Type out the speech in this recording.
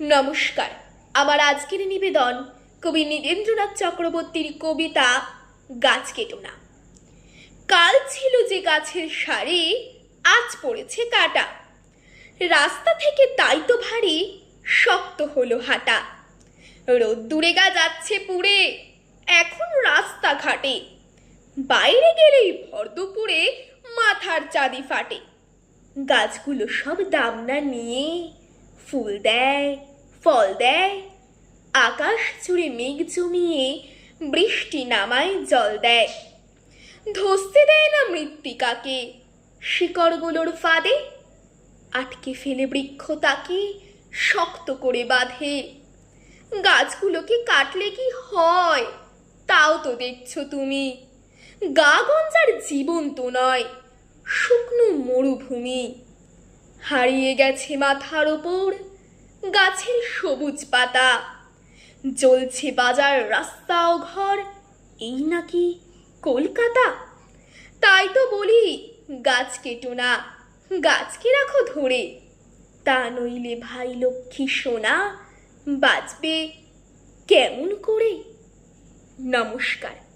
নমস্কার। আমার আজকের নিবেদন কবি নীরেন্দ্রনাথ চক্রবর্তীর কবিতা গাছ কেটো না। কাল ছিল যে গাছের সারি, আজ পড়েছে কাটা। রাস্তা থেকে তাই তো ভারী শক্ত হলো হাঁটা। রোদ্দুরে গা যাচ্ছে পুড়ে এখন রাস্তাঘাটে। বাইরে গেলেই ভর দুপুরে মাথার চাঁদি ফাটে। গাছগুলো সব দাম না নিয়ে ফুল দেয়, ফল দেয়, আকাশ জুড়ে মেঘ জমিয়ে বৃষ্টি নামায়, জল দেয়। ধসতে দেয় না মৃত্তিকাকে শিকড়গুলোর ফাঁদে, আটকে ফেলে বৃক্ষ তাকে শক্ত করে বাঁধে। গাছগুলোকে কাটলে কি হয় তাও তো দেখছো তুমি। গা গঞ্জার জীবন তো নয়, শুকনো মরুভূমি। হারিয়ে গেছে মাথার ওপর গাছের সবুজ পাতা। জ্বলছে বাজার, রাস্তা ও ঘর, এই নাকি কলকাতা? তাই তো বলি গাছ কেটো না, গাছকে রাখো ধরে। তা নইলে ভাই লক্ষ্মী সোনা বাঁচবে কেমন করে? নমস্কার।